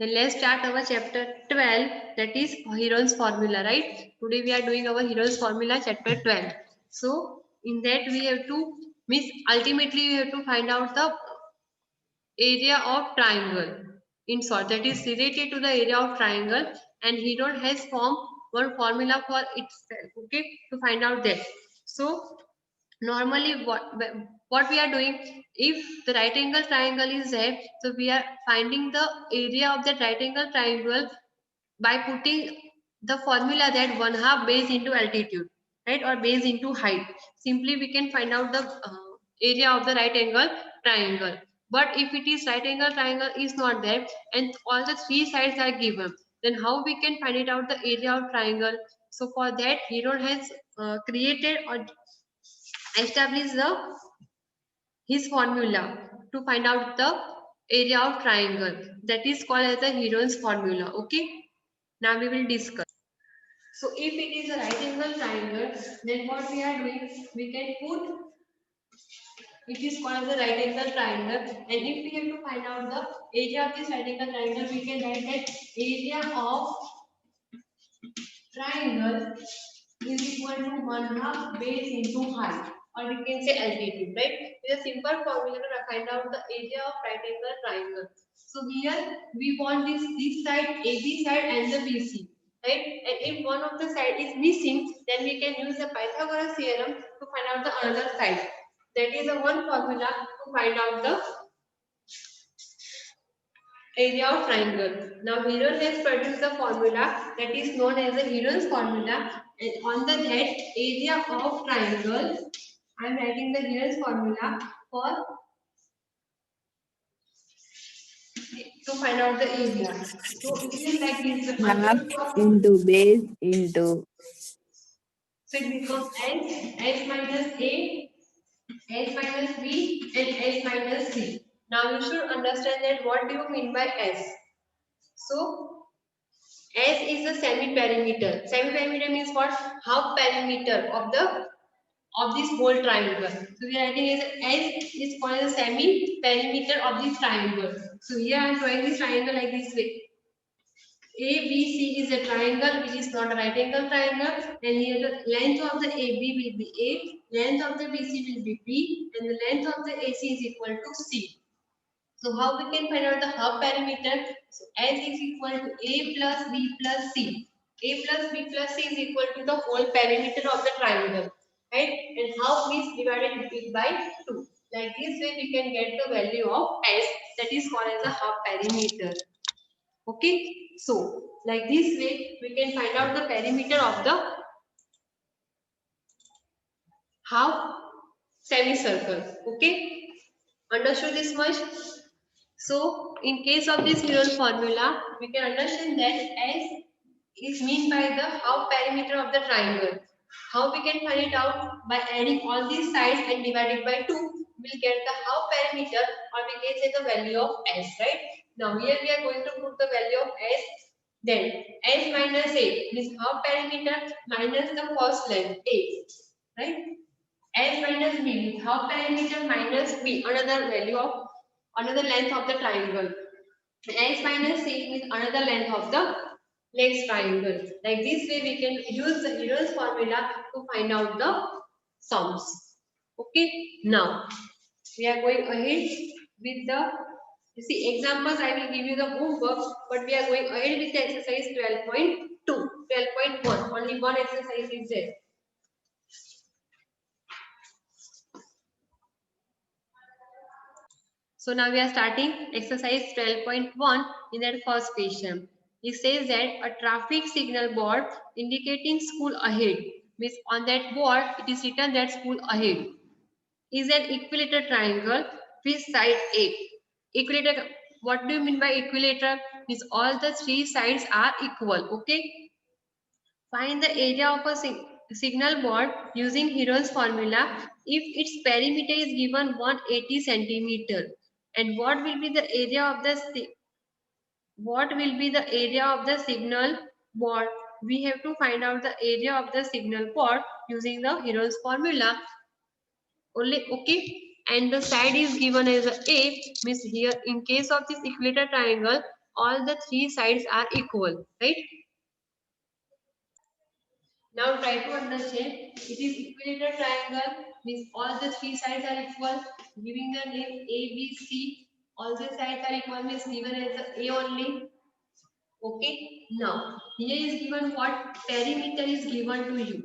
Then let's start our chapter 12, that is Heron's formula, right? Today we are doing our Heron's formula chapter 12. So in that we have to ultimately we have to find out the area of triangle. In short, that is related to the area of triangle, and Heron has formed one formula for itself, okay, to find out that. So normally what we are doing, if the right angle triangle is there, so we are finding the area of that right angle triangle by putting the formula that 1/2 base into altitude, right, or base into height. Simply we can find out the area of the right angle triangle. But if it is right angle triangle is not there and all the three sides are given, then how we can find it out the area of triangle? So for that Heron has created or established his formula to find out the area of triangle, that is called as the Heron's formula. Okay, now we will discuss. So if it is a right angle triangle, then what we are doing, we can put it is called as a right angle triangle, and if we have to find out the area of this right angle triangle, we can write that area of triangle is equal to 1/2 base into height, or we can say altitude, right? It's a simple formula to find out the area of right angle triangle. So here we want this side, AB side and the BC, right? And if one of the side is missing, then we can use the Pythagoras theorem to find out the another side. That is the one formula to find out the area of triangle. Now Heron has produced the formula that is known as the Heron's formula, and on the that area of triangle, I am writing the Heron's formula for to find out the area. So it is like this. The Half formula into base into so it becomes S minus A, S minus B, and S minus C. Now you should understand that what do you mean by S. So S is the semi-perimeter. Semi-perimeter means what? Half perimeter of this whole triangle. So we are writing as S is called as semi-perimeter of this triangle. So here I am drawing this triangle like this way. ABC is a triangle which is not a right angle triangle, and here the length of the AB will be A, length of the BC will be B, and the length of the AC is equal to C. So how we can find out the half perimeter? So S is equal to A plus B plus C. A plus B plus C is equal to the whole perimeter of the triangle, right? And half is divided it by 2. Like this way we can get the value of S, that is called as a half perimeter. Okay, so like this way we can find out the perimeter of the half semicircle. Okay, understood this much? So in case of this Heron formula, we can understand that S is mean by the half perimeter of the triangle. How we can find it out? By adding all these sides and divide it by 2, we'll get the half perimeter, or we can say the value of S, right? Now here we are going to put the value of S. Then S minus A means half perimeter minus the first length A, right? S minus B means half perimeter minus B, another value of another length of the triangle. S minus C means another length of the next triangle. Like this way we can use the Heron's formula to find out the sums. Okay, now we are going ahead with the, you see, examples. I will give you the homework, but we are going ahead with the exercise 12.2, 12.1. Only one exercise is there. So now we are starting exercise 12.1 in that first question. It says that a traffic signal board indicating school ahead, means on that board it is written that school ahead, is an equilateral triangle with side A. Equilateral, what do you mean by equilateral? Means all the three sides are equal. Okay. Find the area of a signal board using Heron's formula if its perimeter is given 180 centimeter. And what will be the area of the signal board? We have to find out the area of the signal board using the Heron's formula. Only, okay. And the side is given as a means here in case of this equilateral triangle, all the three sides are equal, right? Now try to understand. It is equilateral triangle means all the three sides are equal, giving the name A, B, C. All the sides are equal means given as a only. Okay. Now here is given what perimeter is given to you.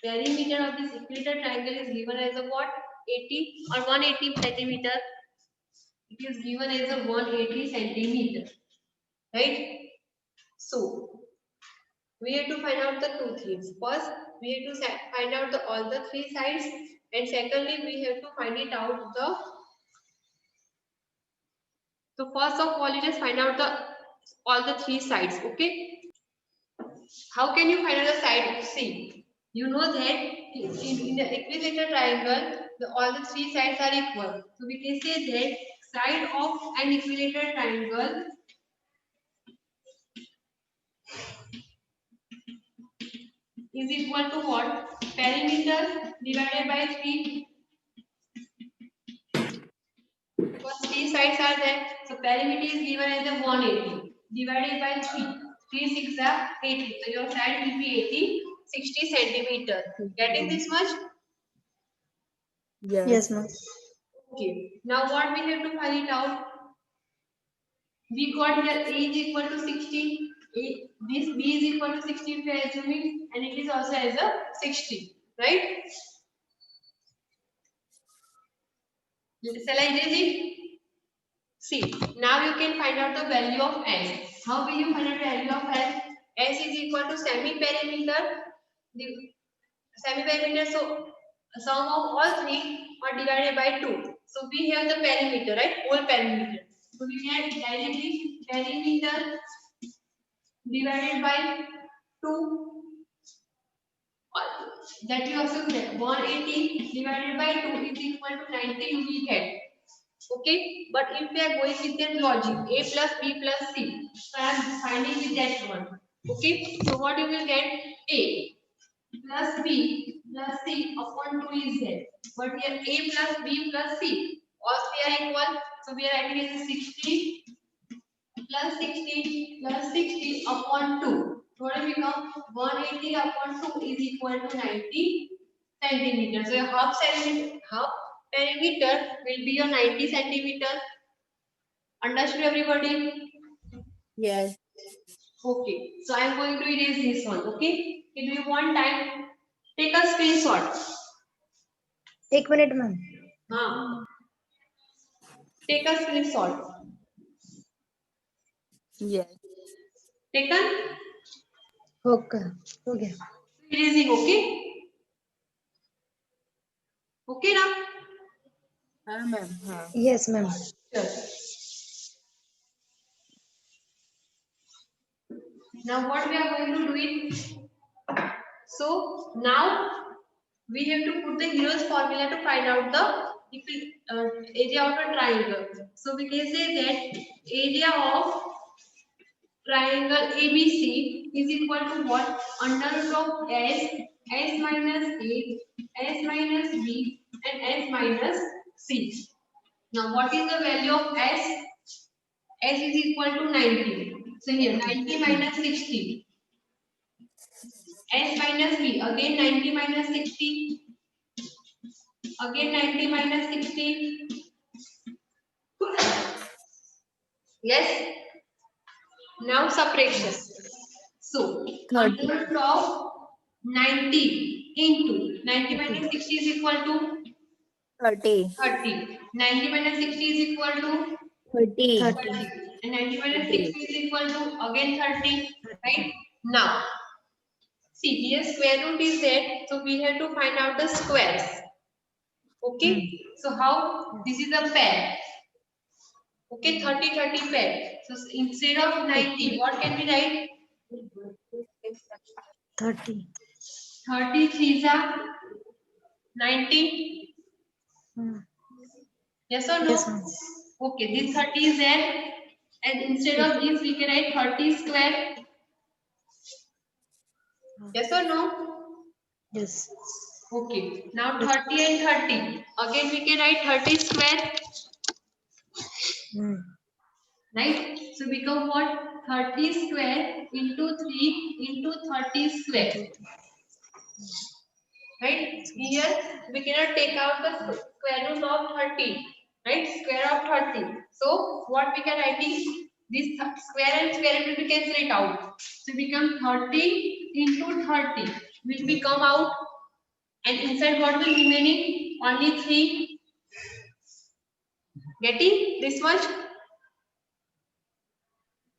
Perimeter of this equilateral triangle is given as a what? 80 or 180 centimeter. It is given as a 180 centimeter, right? So we have to find out the two things. First, we have to find out all the three sides, and secondly, we have to find it out the. So first of all, you just find out all the three sides. Okay. How can you find out the side? See, you know that in the equilateral triangle, all the three sides are equal. So we can say that side of an equilateral triangle is equal to what? Perimeter divided by 3. Because three sides are there. So perimeter is given as a 180 divided by 3. 3 6 are 80. So your side will be 80, 60 centimeter. Getting this much? Yes. Yes, ma'am. Okay. Now what we have to find it out? We got here A is equal to 60. This B is equal to 60 if we are assuming, and it is also as a 60, right? Shall I raise it? See, now you can find out the value of S. How will you find out the value of S? S is equal to semi-perimeter. The semi-perimeter, so sum of all three are divided by 2. So we have the perimeter, right? Whole perimeter. So we can directly perimeter divided by 2. That you also get 180 divided by 2 is equal to 90 you will get. Okay, but if we are going with that logic, A plus B plus C, so I am finding with that one. Okay, so what you will get? A plus B plus C upon 2 is there. But here A plus B plus C, all three are equal. So we are writing as 60 plus 60 plus 60 upon 2. What will become? 180 upon 2 is equal to 90 centimeters. So your half perimeter will be your 90 centimeter. Understood everybody? Yes. Okay. So I am going to erase this one. Okay. If you want time, take a screenshot. 1 minute, ma'am. Take a screenshot. Yes. Taken? Okay. Okay. Erasing. Okay. Okay now? हाँ ma'am हाँ. Yes, ma'am. Sure. Now what we are going to do it? So now we have to put the Hero's formula to find out the area of a triangle. So we can say that area of triangle ABC is equal to what? Under root of S minus A, S minus B, and S minus C. Now what is the value of S? S is equal to 90. So here 90 minus 60. S minus B, again 90 minus 60. Again 90 minus 60. Yes. Now subtraction. So under root of 90 into 90 minus 60 is equal to 30. 30. 90 minus 60 is equal to 30. 30. And 90 minus 60 is equal to again 30. Right? Now, see here square root is there. So we have to find out the squares. Okay. So how? This is a pair. Okay, 30, 30 pair. So instead of 90, what can we write? 30. 30 3s are 90. Yes or no? Yes, ma'am. Okay, this 30 is there. And instead of this, we can write 30 square. Yes or no? Yes. Okay, now 30 and 30. Again, we can write 30 square. Right? So become what? 30 square into 3 into 30 square. Right? Here we cannot take out the square root of 30. Right? Square of 30. So what we can write is this square and square root we cancel it out. So become 30 into 30 which will come out, and inside what will remaining? Only 3. Getting this much?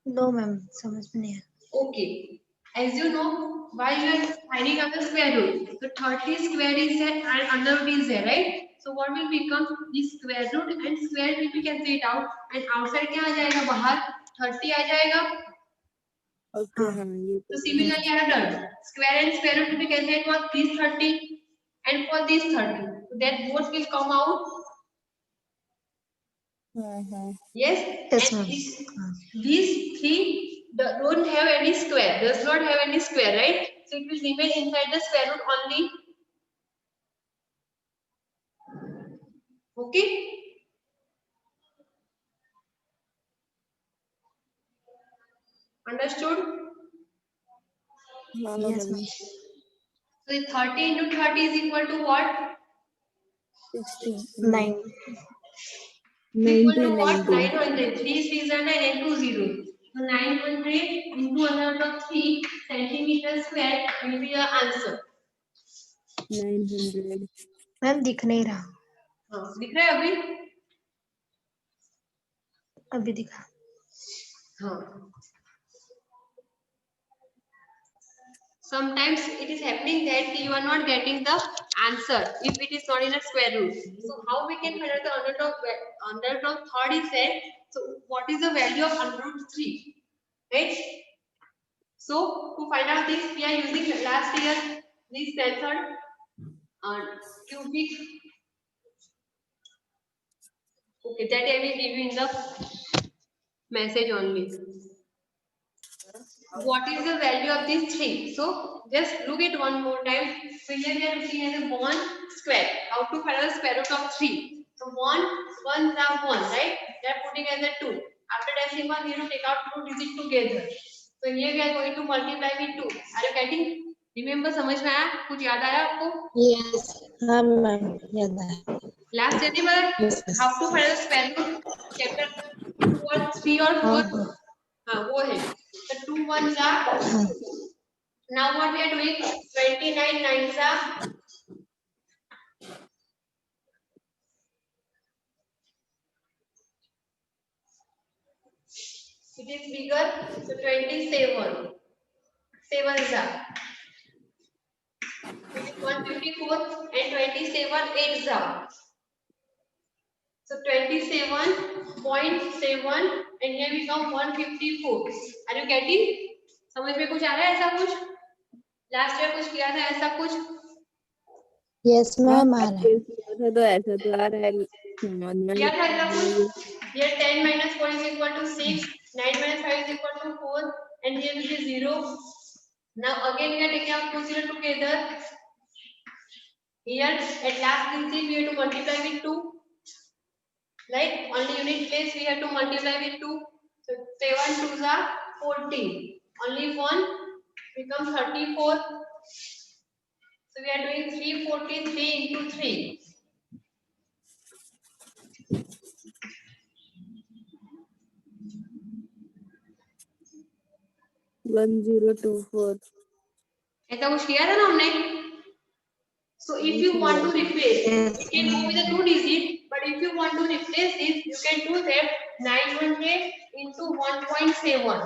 No ma'am समझ में नहीं आया. Okay. As you know, while you are finding out the square root, the 30 square is there and under root is there, right? So what will become? This square root and square root we can see it out, and outside क्या आ जाएगा बाहर? 30 आ जाएगा. Okay, हाँ ये So similarly I have done. Square and square root we can say for this 30 and for this 30. So that both will come out. Yes. Yes And ma'am. these three don't have any square. Does not have any square, right? So it will remain inside the square root only. Okay. Understood? Yes ma'am. So the 30 into 30 is equal to what? 60. 9. Equal to 90, what? 90. 900. 3 3s are 9 and 2 0. So 900 into another 3 centimeter square will be the answer. 900. Ma'am दिख नहीं रहा. हाँ, दिख रहा है अभी? अभी दिखा. हाँ. Sometimes it is happening that you are not getting the answer if it is not in a square root. So how we can find out the under root of third is said. So what is the value of under root 3? Right? So to find out this, we are using last year this method, cubic. Okay, that I will give you in the message only. What is the value of these 3? So just look at one more time. So here we are looking at a 1 square. How to find out the square root of 3? So 1 are 1, right? They are putting as a 2. After decimal, we have to take out 2 digits together. So here we are going to multiply with 2. Are you getting? Remember, समझ में आया? कुछ याद आया आपको? Yes. हाँ ma'am याद आया. Last January, Yes, yes. how to find the square root? Chapter 2 or 3 or 4? हाँ. हाँ, वो है. The 2 ones are. हाँ. Now what we are doing? 29 nines are. It is bigger. So 27. 7s are. It is 154 and 27 8s are. So 27.7 and here we come 154. Are you getting? समझ में कुछ आ रहा है ऐसा कुछ? लास्ट ईयर कुछ किया था ऐसा कुछ? Yes मैम आ रहा है. ऐसा तो आ रहा है. किया था ऐसा कुछ? Here 10 minus 4 is equal to 6. 9 minus 5 is equal to 4. And here will be 0. Now again we are taking out 2 0 together. Here at last we have to multiply with 2. Right? Only unit place we have to multiply with 2. So 7 2s are 14. Only 1 becomes 34. So we are doing 343 into 3. One 1024. ऐसा कुछ किया था ना हमने? So if you want to replace, Yes. you can go with a 2 digit. But if you want to replace this, you can do that 900 into 1.7.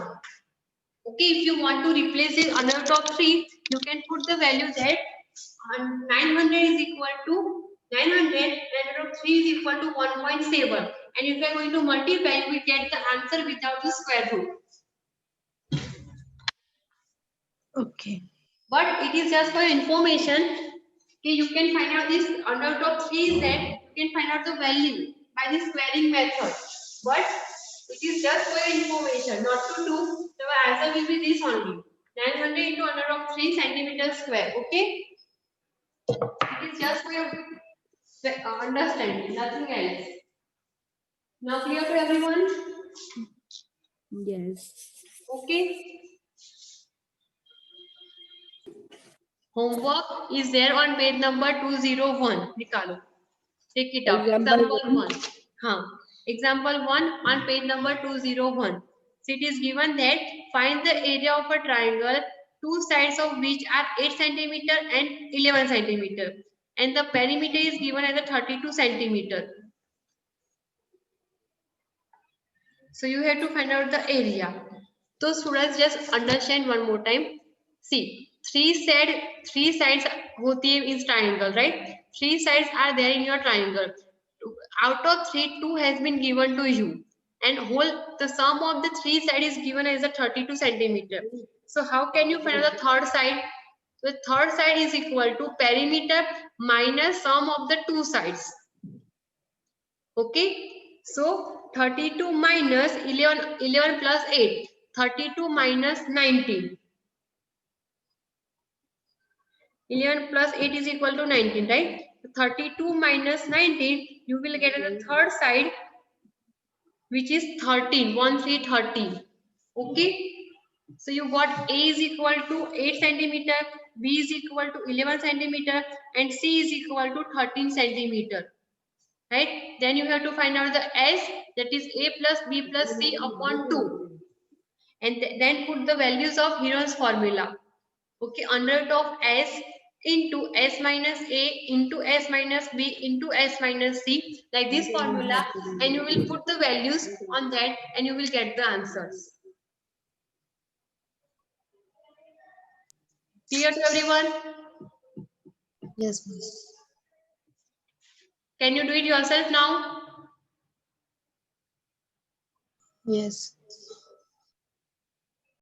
Okay, if you want to replace it under top 3, you can put the value that 900 is equal to 900 and under 3 is equal to 1.7. And if you are going to multiply, you will get the answer without the square root. Okay. But it is just for information. Okay, you can find out this under top 3 is that you can find out the value by the squaring method. But it is just for your information, not to do. The answer will be this only. 900 into under of 3 centimeters square. Okay? It is just for your understanding, nothing else. Now clear for everyone? Yes. Okay. Homework is there on page number 201. Nikalo. Take it out. Example Example 1. 1. Huh. Example 1 on page number 201. So it is given that find the area of a triangle, two sides of which are 8 centimeter and 11 centimeter. And the perimeter is given as a 32 centimeter. So you have to find out the area. So students just understand one more time. See, three sides होती है in triangle, right? Three sides are there in your triangle. Out of three, two has been given to you, and the sum of the three sides is given as a 32 centimeter. So how can you find out the third side? The third side is equal to perimeter minus sum of the two sides. Okay, so 32 minus 11 plus 8, 32 minus 19. 11 plus 8 is equal to 19, right? 32 minus 19, you will get the third side, which is 13, 13. Okay, so you got A is equal to 8 centimeter, B is equal to 11 centimeter, and C is equal to 13 centimeter. Right? Then you have to find out the S, that is A plus B plus C upon 2. And then put the values of Heron's formula. Okay, under root of S into S minus A into S minus B into S minus C, like this formula, and you will put the values on that and you will get the answers. Clear to everyone? Yes, miss. Can you do it yourself now? Yes.